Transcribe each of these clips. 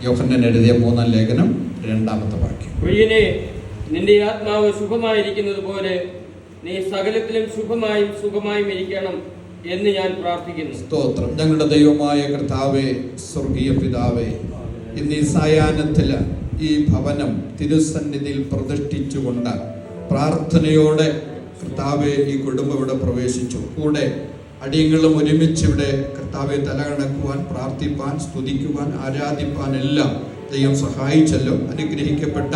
യോഹന്നാൻ എഴുതിയ 3-ാം ലേഖനം 2-ാമത്തെ വാക്യം. പ്രിയനേ, നിന്റെ ആത്മാവ് സുഖമായിരിക്കുന്നത് പോലെ നീ സകലത്തിലും ശുഭമായും സുഖമായും ഇരിക്കണം എന്ന് ഞാൻ പ്രാർത്ഥിക്കുന്നു. സ്തോത്രം. ഞങ്ങളുടെ ദൈവമായ കർത്താവേ, സ്വർഗീയ പിതാവേ, ഇന്ന് ഈ സായാഹ്നത്തില് ഈ ഭവനം തിരുസന്നിധിയിൽ പ്രതിഷ്ഠിച്ചുകൊണ്ട് പ്രാർത്ഥനയോടെ കർത്താവെ ഈ കുടുംബം ഇവിടെ പ്രവേശിച്ചു. കൂടെ അടിയങ്ങളും ഒരുമിച്ച് ഇവിടെ കർത്താവെ തലകണക്കുവാൻ, പ്രാർത്ഥിപ്പാൻ, സ്തുതിക്കുവാൻ, ആരാധിപ്പാൻ എല്ലാം ദൈവം സഹായിച്ചല്ലോ. അനുഗ്രഹിക്കപ്പെട്ട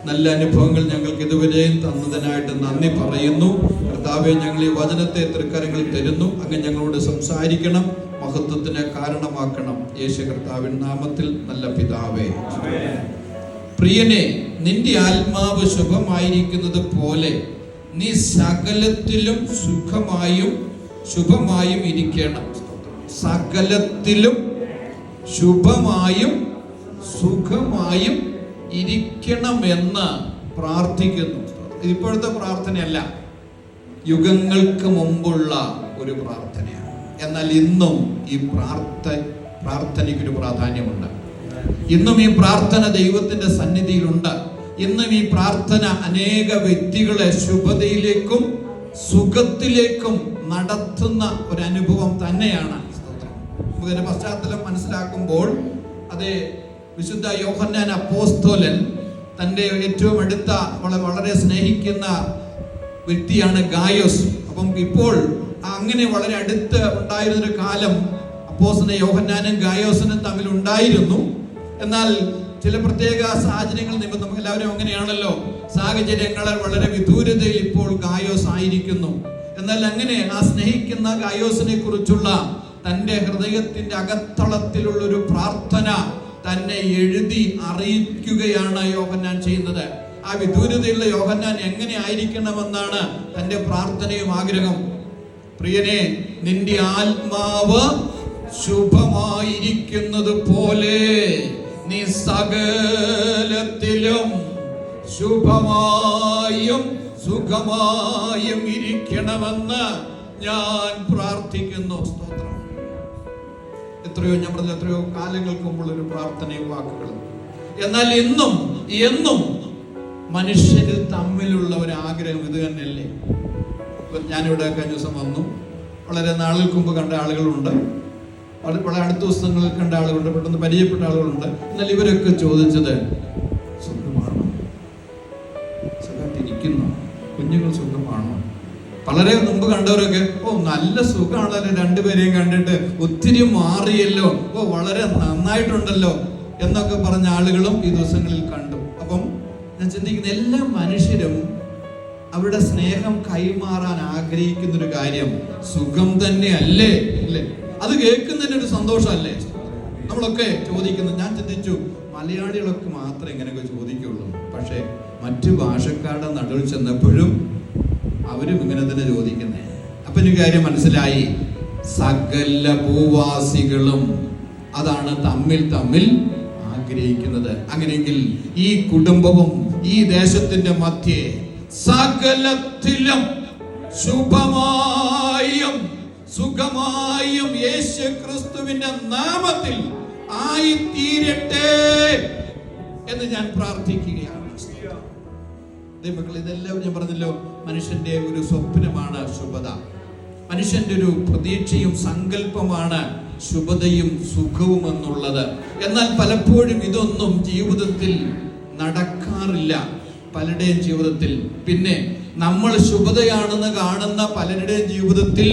നല്ല അനുഭവങ്ങൾ ഞങ്ങൾക്ക് ഇതുവരെയും തന്നതിനായിട്ട് നന്ദി പറയുന്നു. കർത്താവെ, ഞങ്ങൾ ഈ വചനത്തെ തൃക്കരങ്ങളിൽ തരുന്നു. അങ്ങ് ഞങ്ങളോട് സംസാരിക്കണം, മഹത്വത്തിന് കാരണമാക്കണം. യേശു കർത്താവിൻ നാമത്തിൽ നല്ല പിതാവേ. പ്രിയനെ, നിന്റെ ആത്മാവ് ശുഭമായിരിക്കുന്നത് പോലെ നീ സകലത്തിലും ശുഭമായും ഇരിക്കണം. സകലത്തിലും ശുഭമായും സുഖമായും ഇരിക്കണമെന്ന് പ്രാർത്ഥിക്കുന്നു. ഇപ്പോഴത്തെ പ്രാർത്ഥനയല്ല, യുഗങ്ങൾക്ക് മുമ്പുള്ള ഒരു പ്രാർത്ഥനയാണ്. എന്നാൽ ഇന്നും ഈ പ്രാർത്ഥനയ്ക്കൊരു പ്രാധാന്യമുണ്ട്. ഇന്നും ഈ പ്രാർത്ഥന ദൈവത്തിന്റെ സന്നിധിയിലുണ്ട്. ഇന്നും ഈ പ്രാർത്ഥന അനേക വ്യക്തികളെ ശുഭതയിലേക്കും സുഖത്തിലേക്കും നടത്തുന്ന ഒരു അനുഭവം തന്നെയാണ്. നമുക്കതിന്റെ പശ്ചാത്തലം മനസ്സിലാക്കുമ്പോൾ അതേ വിശുദ്ധ യോഹന്നാൻ അപ്പോസ്തലൻ തൻ്റെ ഏറ്റവും അടുത്ത വളരെ സ്നേഹിക്കുന്ന വ്യക്തിയാണ് ഗായോസ്. അപ്പം ഇപ്പോൾ അങ്ങനെ വളരെ അടുത്ത് ഉണ്ടായിരുന്നൊരു കാലം അപ്പോസ്തലൻ യോഹന്നാനും ഗായോസിനും തമ്മിൽ ഉണ്ടായിരുന്നു. എന്നാൽ ചില പ്രത്യേക സാഹചര്യങ്ങൾ നിമിത്തം നമുക്ക് എല്ലാവരും അങ്ങനെയാണല്ലോ, സാഹചര്യങ്ങളെ വളരെ വിദൂരതയിൽ ഇപ്പോൾ ഗായോസ് ആയിരിക്കുന്നു. എന്നാൽ അങ്ങനെ ആ സ്നേഹിക്കുന്ന ഗായോസിനെ കുറിച്ചുള്ള തൻ്റെ ഹൃദയത്തിന്റെ അകത്തളത്തിലുള്ള ഒരു പ്രാർത്ഥന തന്നെ എഴുതി അറിയിക്കുകയാണ് യോഹന്നാൻ ചെയ്യുന്നത്. ആ വിദൂരതയുള്ള യോഹന്നാൻ എങ്ങനെ ആയിരിക്കണമെന്നാണ് തൻ്റെ പ്രാർത്ഥനയും ആഗ്രഹം. പ്രിയനെ, നിന്റെ ആത്മാവ് ശുഭമായിരിക്കുന്നത് പോലെ നീ സകലത്തിലും ശുഭമായും സുഖമായും ഇരിക്കണമെന്ന് ഞാൻ പ്രാർത്ഥിക്കുന്നു. സ്തോത്രം. എത്രയോ കാലങ്ങൾക്ക് മുമ്പുള്ള ഒരു പ്രാർത്ഥനയും വാക്കുകളും. എന്നാൽ എന്നും മനുഷ്യരിൽ തമ്മിലുള്ള ഒരു ആഗ്രഹം ഇത് തന്നെയല്ലേ? ഞാനിവിടെ കഴിഞ്ഞ ദിവസം വന്നു. വളരെ നാളുകൾക്ക് മുമ്പ് കണ്ട ആളുകളുണ്ട്, വളരെ അടുത്ത ദിവസങ്ങളിൽ കണ്ട ആളുകളുണ്ട്, പെട്ടെന്ന് പരിചയപ്പെട്ട ആളുകളുണ്ട്. എന്നാൽ ഇവരൊക്കെ ചോദിച്ചത്, സുഖമാണോ, സുഖമായിട്ടിരിക്കുന്നു, കുഞ്ഞുങ്ങൾ സുഖമാണോ? വളരെ മുമ്പ് കണ്ടവരൊക്കെ നല്ല സുഖമാണല്ലോ, രണ്ടുപേരെയും കണ്ടിട്ട് ഒത്തിരി മാറിയല്ലോ, വളരെ നന്നായിട്ടുണ്ടല്ലോ എന്നൊക്കെ പറഞ്ഞ ആളുകളും ഈ ദിവസങ്ങളിൽ കണ്ടു. അപ്പം ഞാൻ ചിന്തിക്കുന്ന എല്ലാ മനുഷ്യരും അവരുടെ സ്നേഹം കൈമാറാൻ ആഗ്രഹിക്കുന്ന ഒരു കാര്യം സുഖം തന്നെ അല്ലേ? അത് കേൾക്കുന്നതിന് ഒരു സന്തോഷമല്ലേ? നമ്മളൊക്കെ ചോദിക്കുന്നു. ഞാൻ ചിന്തിച്ചു, മലയാളികളൊക്കെ മാത്രമേ ഇങ്ങനെയൊക്കെ ചോദിക്കുള്ളൂ. പക്ഷെ മറ്റു ഭാഷക്കാരുടെ നടുവിൽ ചെന്നപ്പോഴും അവരും ഇങ്ങനെ തന്നെ ചോദിക്കുന്നേ. അപ്പൊ എനിക്ക് കാര്യം മനസ്സിലായി, സകല ഭൂവാസികളും അതാണ് തമ്മിൽ ആഗ്രഹിക്കുന്നത്. അങ്ങനെയെങ്കിൽ ഈ കുടുംബവും ഈ ദേശത്തിന്റെ മധ്യേ സകലത്തിലും ശുഭമായും സുഖമായും യേശു ക്രിസ്തുവിന്റെ നാമത്തിൽ ആയിത്തീരട്ടെ എന്ന് ഞാൻ പ്രാർത്ഥിക്കുകയാണ്. ദൈവമക്കളെ, ഇതെല്ലാം ഞാൻ പറഞ്ഞല്ലോ, മനുഷ്യന്റെ ഒരു സ്വപ്നമാണ് ശുഭത. മനുഷ്യന്റെ ഒരു പ്രതീക്ഷയും സങ്കല്പമാണ് ശുഭതയും സുഖവും എന്നുള്ളത്. എന്നാൽ പലപ്പോഴും ഇതൊന്നും ജീവിതത്തിൽ നടക്കാറില്ല പലരുടെയും ജീവിതത്തിൽ. പിന്നെ നമ്മൾ ശുഭതയാണെന്ന് കാണുന്ന പലരുടെയും ജീവിതത്തിൽ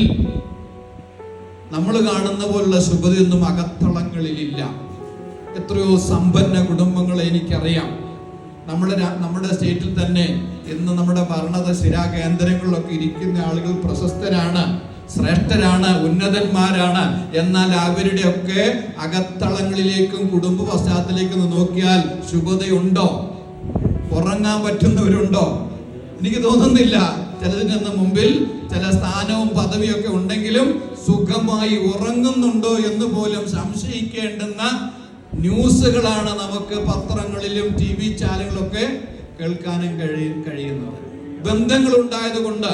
നമ്മൾ കാണുന്ന പോലുള്ള ശുഭതയൊന്നും അകത്തളങ്ങളിലില്ല. എത്രയോ സമ്പന്ന കുടുംബങ്ങളെ എനിക്കറിയാം. നമ്മുടെ സ്റ്റേറ്റിൽ തന്നെ ഇന്ന് നമ്മുടെ ഭരണത സ്ഥിരാ കേന്ദ്രങ്ങളിലൊക്കെ ഇരിക്കുന്ന ആളുകൾ പ്രശസ്തരാണ്, ശ്രേഷ്ഠരാണ്, ഉന്നതന്മാരാണ്. എന്നാൽ അവരുടെയൊക്കെ അകത്തളങ്ങളിലേക്കും കുടുംബ പശ്ചാത്തലത്തിലേക്കും നോക്കിയാൽ ശുഭതയുണ്ടോ? ഉറങ്ങാൻ പറ്റുന്നവരുണ്ടോ? എനിക്ക് തോന്നുന്നില്ല. ചിലതിന് മുമ്പിൽ ചില സ്ഥാനവും പദവിയൊക്കെ ഉണ്ടെങ്കിലും സുഖമായി ഉറങ്ങുന്നുണ്ടോ എന്ന് പോലും സംശയിക്കേണ്ടുന്ന ന്യൂസുകളാണ് നമുക്ക് പത്രങ്ങളിലും TV ചാനലുകളൊക്കെ കേൾക്കാനും കഴിയുന്നത്. ബന്ധങ്ങൾ ഉണ്ടായതുകൊണ്ട്,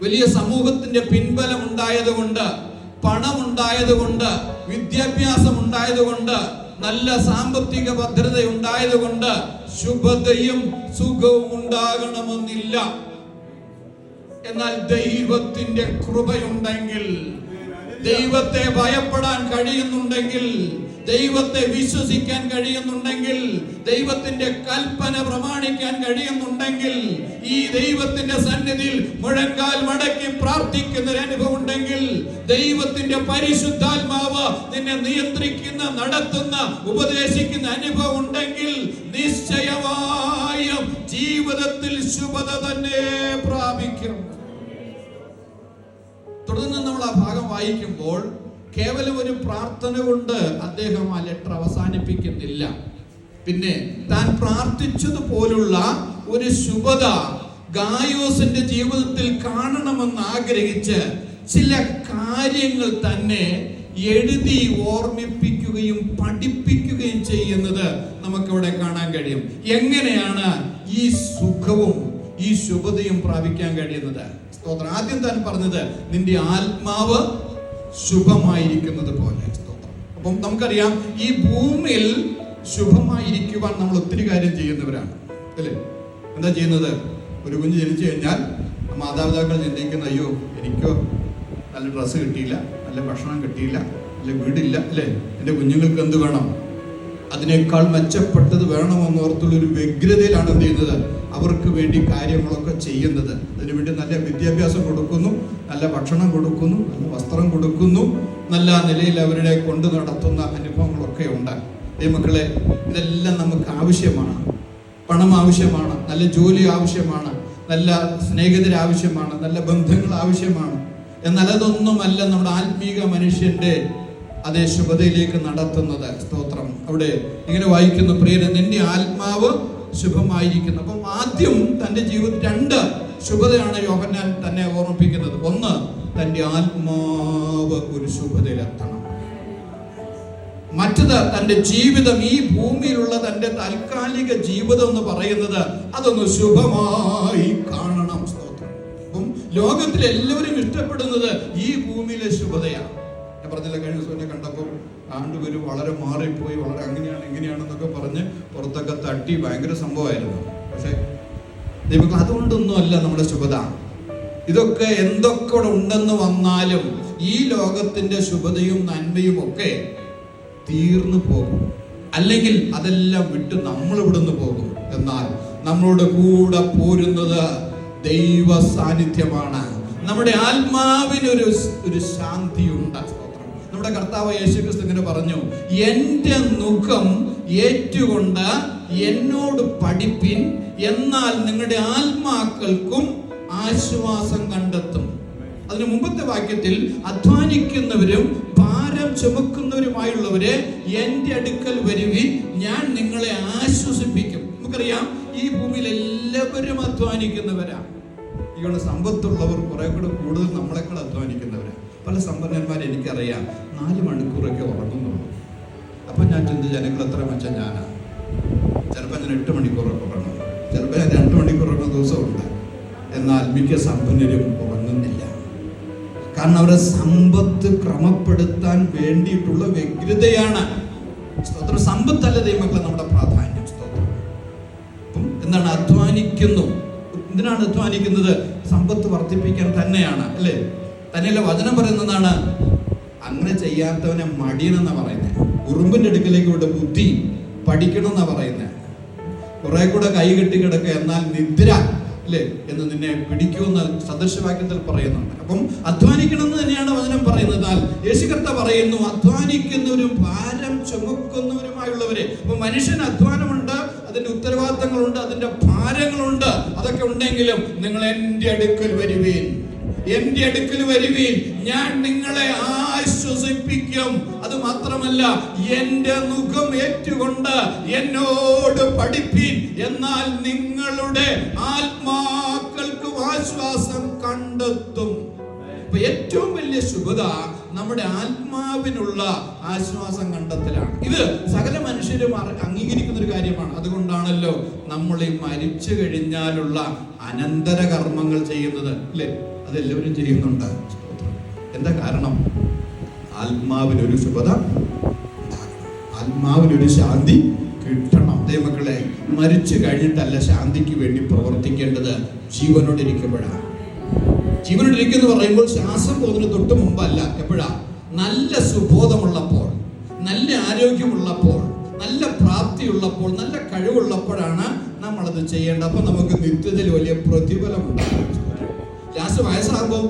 വലിയ സമൂഹത്തിന്റെ പിൻബലം ഉണ്ടായതുകൊണ്ട്, പണം ഉണ്ടായതുകൊണ്ട്, വിദ്യാഭ്യാസം ഉണ്ടായതുകൊണ്ട് നല്ല സാമ്പത്തിക ഭദ്രത ഉണ്ടായതുകൊണ്ട് ശുഭതയും സുഖവും ഉണ്ടാകണമെന്നില്ല. എന്നാൽ ദൈവത്തിന്റെ കൃപയുണ്ടെങ്കിൽ, ദൈവത്തെ ഭയപ്പെടാൻ കഴിയുന്നുണ്ടെങ്കിൽ, ദൈവത്തെ വിശ്വസിക്കാൻ കഴിയുന്നുണ്ടെങ്കിൽ, ദൈവത്തിന്റെ കൽപ്പന പ്രമാണിക്കാൻ കഴിയുന്നുണ്ടെങ്കിൽ, ഈ ദൈവത്തിന്റെ സന്നിധിയിൽ മുഴങ്കാൽ മടക്കി പ്രാർത്ഥിക്കുന്ന ഒരു അനുഭവം ഉണ്ടെങ്കിൽ, ദൈവത്തിന്റെ പരിശുദ്ധാത്മാവ് നിന്നെ നിയന്ത്രിക്കുന്ന, നടത്തുന്ന, ഉപദേശിക്കുന്ന അനുഭവം ഉണ്ടെങ്കിൽ, നിശ്ചയമായും ജീവിതത്തിൽ ശുഭത തന്നെ പ്രാപിക്കും. തുടർന്ന് നമ്മൾ ആ ഭാഗം വായിക്കുമ്പോൾ കേവലം ഒരു പ്രാർത്ഥന കൊണ്ട് അദ്ദേഹം ആ ലെറ്റർ അവസാനിപ്പിക്കുന്നില്ല. പിന്നെ താൻ പ്രാർത്ഥിച്ചതുപോലുള്ള ഒരു ശുഭത ഗായോസിന്റെ ജീവിതത്തിൽ കാണണമെന്ന് ആഗ്രഹിച്ച് ചില കാര്യങ്ങൾ തന്നെ എഴുതി ഓർമ്മിപ്പിക്കുകയും പഠിപ്പിക്കുകയും ചെയ്യുന്നത് നമുക്കിവിടെ കാണാൻ കഴിയും. എങ്ങനെയാണ് ഈ സുഖവും ഈ ശുഭതയും പ്രാപിക്കാൻ കഴിയുന്നത്? സ്തോത്രം. ആദ്യം താൻ പറഞ്ഞത് നിന്റെ ആത്മാവ് ശുഭമായിരിക്കുന്നത് പോലെ. സ്തോത്രം. അപ്പം നമുക്കറിയാം, ഈ ഭൂമിയിൽ ശുഭമായിരിക്കുവാൻ നമ്മൾ ഒത്തിരി കാര്യം ചെയ്യുന്നവരാണ്, അല്ലേ? എന്താ ചെയ്യുന്നത്? ഒരു കുഞ്ഞ് ജനിച്ചു കഴിഞ്ഞാൽ മാതാപിതാക്കൾ ചിന്തിക്കുന്ന, അയ്യോ എനിക്കോ നല്ല ഡ്രസ്സ് കിട്ടിയില്ല, നല്ല ഭക്ഷണം കിട്ടിയില്ല, നല്ല വീടില്ല, അല്ലേ? എൻ്റെ കുഞ്ഞുങ്ങൾക്ക് എന്ത് വേണം? അതിനേക്കാൾ മെച്ചപ്പെട്ടത് വേണമെന്ന് ഓർത്തുള്ളൊരു വ്യഗ്രതയിലാണ് എന്ത് ചെയ്യുന്നത്? അവർക്ക് വേണ്ടി കാര്യങ്ങളൊക്കെ ചെയ്യുന്നത്. അതിനുവേണ്ടി നല്ല വിദ്യാഭ്യാസം കൊടുക്കുന്നു, നല്ല ഭക്ഷണം കൊടുക്കുന്നു, നല്ല വസ്ത്രം കൊടുക്കുന്നു, നല്ല നിലയിൽ അവരുടെ കൊണ്ടു നടത്തുന്ന അനുഭവങ്ങളൊക്കെ ഉണ്ട്. ഈ മക്കളെ, ഇതെല്ലാം നമുക്ക് ആവശ്യമാണ്. പണം ആവശ്യമാണ്, നല്ല ജോലി ആവശ്യമാണ്, നല്ല സ്നേഹിതർ ആവശ്യമാണ്, നല്ല ബന്ധങ്ങൾ ആവശ്യമാണ്. എന്നാൽ അതൊന്നുമല്ല നമ്മുടെ ആത്മീക മനുഷ്യന്റെ അതേ ശുഭതയിലേക്ക് നടത്തുന്നത്. സ്തോത്രം. അവിടെ ഇങ്ങനെ വായിക്കുന്നു, പ്രിയരെ, നിന്റെ ആത്മാവ് ശുഭമായിരിക്കുന്നു. അപ്പം ആദ്യം തന്റെ ജീവിതത്തിൽ 2 ശുഭതയാണ് യോഹന്നാൻ തന്നെ ഓർമ്മിപ്പിക്കുന്നത്. ഒന്ന്, തന്റെ ആത്മാവ് ഒരു ശുഭതയിലെത്തണം. മറ്റത്, തന്റെ ജീവിതം, ഈ ഭൂമിയിലുള്ള തന്റെ താൽക്കാലിക ജീവിതം എന്ന് പറയുന്നത് അതൊന്ന് ശുഭമായി കാണണം. സ്തോത്രം. അപ്പം ലോകത്തിൽ എല്ലാവരും ഇഷ്ടപ്പെടുന്നത് ഈ ഭൂമിയിലെ ശുഭതയാണ്. ഞാൻ പറഞ്ഞില്ല, കഴിഞ്ഞ ദിവസം എന്നെ കണ്ടപ്പോൾ ആണ്ടുപേര് വളരെ മാറിപ്പോയി, വളരെ അങ്ങനെയാണ് ഇങ്ങനെയാണെന്നൊക്കെ പറഞ്ഞ് പുറത്തൊക്കെ തട്ടി ഭയങ്കര സംഭവമായിരുന്നു. പക്ഷെ ദൈവങ്ങൾ അതുകൊണ്ടൊന്നും അല്ല നമ്മുടെ ശുഭത. ഇതൊക്കെ എന്തൊക്കെ ഉണ്ടെന്ന് വന്നാലും ഈ ലോകത്തിന്റെ ശുഭതയും നന്മയും ഒക്കെ തീർന്നു പോകും, അല്ലെങ്കിൽ അതെല്ലാം വിട്ട് നമ്മൾ ഇവിടുന്ന് പോകും. എന്നാൽ നമ്മളോട് കൂടെ പോരുന്നത് ദൈവ സാന്നിധ്യമാണ്. നമ്മുടെ ആത്മാവിനൊരു ശാന്തിയുണ്ട്. നമ്മുടെ കർത്താവ് യേശുക്രിസ്തു ഇങ്ങനെ പറഞ്ഞു, എന്റെ മുഖം ഏറ്റുകൊണ്ട് എന്നോട് പഠിപ്പിൻ, എന്നാൽ നിങ്ങളുടെ ആത്മാക്കൾക്കും ആശ്വാസം കണ്ടെത്തും. അതിന് മുമ്പത്തെ വാക്യത്തിൽ അധ്വാനിക്കുന്നവരും ഭാരം ചുമക്കുന്നവരുമായുള്ളവരെ എന്റെ അടുക്കൽ വരുവിൻ, ഞാൻ നിങ്ങളെ ആശ്വസിപ്പിക്കും. നമുക്കറിയാം, ഈ ഭൂമിയിൽ എല്ലാവരും അധ്വാനിക്കുന്നവരാ. ഇവരുടെ സമ്പത്തുള്ളവർ കുറെ കൂടെ കൂടുതൽ നമ്മളെക്കാൾ അധ്വാനിക്കുന്നവരാ. പല സമ്പന്നന്മാരെ എനിക്കറിയാം 4 മണിക്കൂറൊക്കെ ഉറങ്ങുന്നുള്ളൂ. അപ്പം ഞാൻ ചിന്തിച്ചു, ജനങ്ങൾ എത്ര മെച്ചം ഞാനാ. ചിലപ്പോൾ ഞാൻ 8 മണിക്കൂറൊക്കെ ഉറങ്ങും, ചിലപ്പോൾ ഞാൻ 2 മണിക്കൂർ ഉറങ്ങുന്ന ദിവസമുണ്ട്. എന്നാൽ മിക്ക സമ്പന്നരും ഉറങ്ങുന്നില്ല. കാരണം അവരുടെ സമ്പത്ത് ക്രമപ്പെടുത്താൻ വേണ്ടിയിട്ടുള്ള വ്യഗ്രതയാണ്. സ്തോത്രം. സമ്പത്തല്ല ദൈവമക്കളെ നമ്മുടെ പ്രാധാന്യം. സ്തോത്രം. അപ്പം എന്താണ്? അധ്വാനിക്കുന്നു. എന്തിനാണ് അധ്വാനിക്കുന്നത്? സമ്പത്ത് വർദ്ധിപ്പിക്കാൻ തന്നെയാണ്, അല്ലേ? തന്നെയല്ല വചനം പറയുന്നതാണ്, അങ്ങനെ ചെയ്യാത്തവനെ മടിയനെന്നാ പറയുന്നത്. ഉറുമ്പിന്റെ അടുക്കലേക്ക് വിട്ട് ബുദ്ധി പഠിക്കണം എന്നാ പറയുന്നത്. കുറെ കൂടെ കൈ കെട്ടി കിടക്കുക, എന്നാൽ നിദ്ര, അല്ലേ, എന്ന് നിന്നെ പിടിക്കുമെന്ന് സദൃശവാക്യത്തിൽ പറയുന്നുണ്ട്. അപ്പം അധ്വാനിക്കണം എന്ന് തന്നെയാണ് വചനം പറയുന്നത്. യേശു കർത്താവ് പറയുന്നു, അധ്വാനിക്കുന്നവരും ഭാരം ചുമക്കുന്നവരുമായുള്ളവരെ. അപ്പൊ മനുഷ്യന് അധ്വാനമുണ്ട്, അതിന്റെ ഉത്തരവാദിത്തങ്ങളുണ്ട്, അതിന്റെ ഭാരങ്ങളുണ്ട്. അതൊക്കെ ഉണ്ടെങ്കിലും നിങ്ങൾ എന്റെ അടുക്കൽ വരുവീൻ, എന്റെ അടുക്കൽ വരുവീൻ, ഞാൻ നിങ്ങളെ ആശ്വസിപ്പിക്കും. അത് മാത്രമല്ല, എന്റെ മുഖം ഏറ്റുകൊണ്ട് എന്നോട് പഠിപ്പീൻ, എന്നാൽ നിങ്ങളുടെ ആത്മാക്കൾക്ക് ആശ്വാസം കണ്ടെത്തും. അപ്പൊ ഏറ്റവും വലിയ ശുഭത നമ്മുടെ ആത്മാവിനുള്ള ആശ്വാസം കണ്ടെത്തലാണ്. ഇത് സകല മനുഷ്യരും അംഗീകരിക്കുന്ന ഒരു കാര്യമാണ്. അതുകൊണ്ടാണല്ലോ നമ്മൾ ഈ മരിച്ചു കഴിഞ്ഞാലുള്ള അനന്തര കർമ്മങ്ങൾ ചെയ്യുന്നത്, അല്ലേ? അതെല്ലാവരും ചെയ്യുന്നുണ്ട്. എന്താ കാരണം? ആത്മാവിനൊരു ശുഭത ഉണ്ടാകണം. ആത്മാവിനൊരു ശാന്തി കിട്ടണം. ദൈവമക്കളെ, മരിച്ചു കഴിഞ്ഞിട്ടല്ല ശാന്തിക്ക് വേണ്ടി പ്രവർത്തിക്കേണ്ടത്, ജീവനോടിരിക്കുമ്പോഴാണ്. ജീവനോടിരിക്കുന്ന പറയുമ്പോൾ ശ്വാസം പോകുന്നതിന് തൊട്ട് മുമ്പല്ല. എപ്പോഴാ? നല്ല സുബോധമുള്ളപ്പോൾ, നല്ല ആരോഗ്യമുള്ളപ്പോൾ, നല്ല പ്രാപ്തിയുള്ളപ്പോൾ, നല്ല കഴിവുള്ളപ്പോഴാണ് നമ്മളത് ചെയ്യേണ്ടത്. അപ്പൊ നമുക്ക് നിത്യതയിൽ വലിയ പ്രതിഫലം ഉണ്ടാകും. ലാസ്റ്റ് വയസ്സാകുമ്പോൾ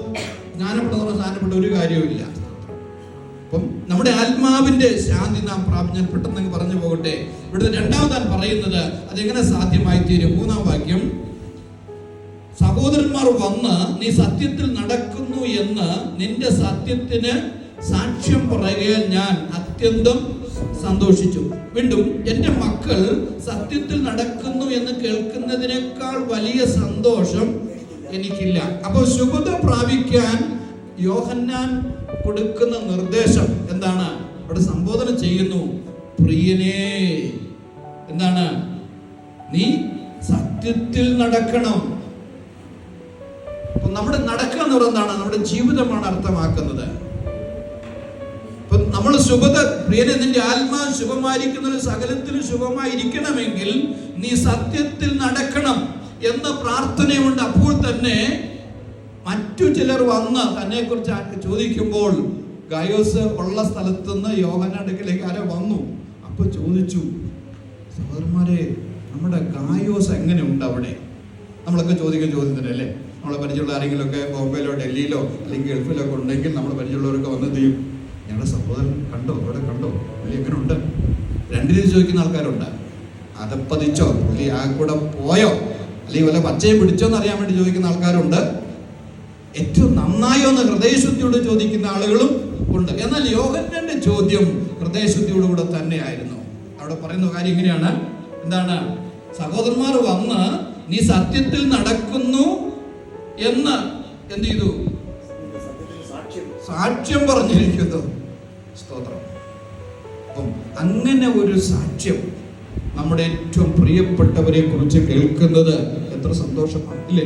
ജ്ഞാനപ്പെട്ട ഒരു കാര്യവുമില്ല. അപ്പം നമ്മുടെ ആത്മാവിന്റെ ശാന്തി നാം പ്രാപിക്കാൻ പെട്ടെന്ന് പറഞ്ഞു പോകട്ടെ. ഇവിടുത്തെ രണ്ടാമതാൻ പറയുന്നത് അതെങ്ങനെ സാധ്യമായി തീരും? 3-ാം വാക്യം, സഹോദരന്മാർ വന്ന് നീ സത്യത്തിൽ നടക്കുന്നു എന്ന് നിന്റെ സത്യത്തിന് സാക്ഷ്യം പറയുകയാൽ ഞാൻ അത്യന്തം സന്തോഷിച്ചു. വീണ്ടും, എന്റെ മക്കൾ സത്യത്തിൽ നടക്കുന്നു എന്ന് കേൾക്കുന്നതിനേക്കാൾ വലിയ സന്തോഷം എനിക്കില്ല. അപ്പോൾ ശുഭത പ്രാപിക്കാൻ യോഹന്നാൻ കൊടുക്കുന്ന നിർദ്ദേശം എന്താണ്? അവിടെ സംബോധന ചെയ്യുന്നു, പ്രിയനേ, എന്താണ്? നീ സത്യത്തിൽ നടക്കണം. അപ്പൊ നമ്മുടെ നടക്കുക എന്ന് പറയുന്നത് എന്താണ്? നമ്മുടെ ജീവിതമാണ് അർത്ഥമാക്കുന്നത്. നമ്മൾ ശുഭത, പ്രിയനെ നിന്റെ ആത്മാവ് ശുഭമായിരിക്കുന്ന സകലത്തിലും ശുഭമായിരിക്കണമെങ്കിൽ നീ സത്യത്തിൽ നടക്കണം എന്ന പ്രാർത്ഥനയുണ്ട്. അപ്പോൾ തന്നെ മറ്റു ചിലർ വന്ന് തന്നെ കുറിച്ച് ചോദിക്കുമ്പോൾ, ഗായോസ് ഉള്ള സ്ഥലത്ത് നിന്ന് യോഹന്നാന്റെ അടുക്കലേക്ക് ആരോ വന്നു. അപ്പൊ ചോദിച്ചു, സഹോദരന്മാരെ, നമ്മുടെ ഗായോസ് എങ്ങനെയുണ്ട് അവിടെ? നമ്മളൊക്കെ ചോദിക്കാൻ ചോദ്യത്തിന് അല്ലേ? നമ്മളെ പരിചയമുള്ള ആരെങ്കിലും ഒക്കെ ബോംബെയിലോ ഡൽഹിയിലോ അല്ലെങ്കിൽ ഗൾഫിലോ ഒക്കെ ഉണ്ടെങ്കിൽ നമ്മുടെ പരിചയമുള്ളവരൊക്കെ വന്ന് ചെയ്യും, ഞങ്ങളുടെ സഹോദരൻ കണ്ടോ, അവിടെ കണ്ടോ, പുള്ളി എങ്ങനെ ഉണ്ട്? രണ്ടു രീതി ചോദിക്കുന്ന ആൾക്കാരുണ്ട്. അതപ്പതിച്ചോ, പുള്ളി ആ കൂടെ പോയോ, അല്ലെങ്കിൽ വല്ല പച്ചയെ പിടിച്ചോ എന്ന് അറിയാൻ വേണ്ടി ചോദിക്കുന്ന ആൾക്കാരുണ്ട്. ഏറ്റവും നന്നായോ എന്ന് ഹൃദയശുദ്ധിയോട് ചോദിക്കുന്ന ആളുകളും ഉണ്ട്. എന്നാൽ യോഹന്നാന്റെ ചോദ്യം ഹൃദയശുദ്ധിയോടുകൂടെ തന്നെയായിരുന്നു. അവിടെ പറയുന്ന കാര്യം ഇങ്ങനെയാണ്, എന്താണ്? സഹോദരന്മാർ വന്ന് നീ സത്യത്തിൽ നടക്കുന്നു എന്ന് എന്ത് ചെയ്തു? സാക്ഷ്യം പറഞ്ഞിരിക്കുന്നു. സ്തോത്രം. അപ്പം അങ്ങനെ ഒരു സാക്ഷ്യം നമ്മുടെ ഏറ്റവും പ്രിയപ്പെട്ടവരെ കുറിച്ച് കേൾക്കുന്നത് എത്ര സന്തോഷമാണ്, ഇല്ലേ?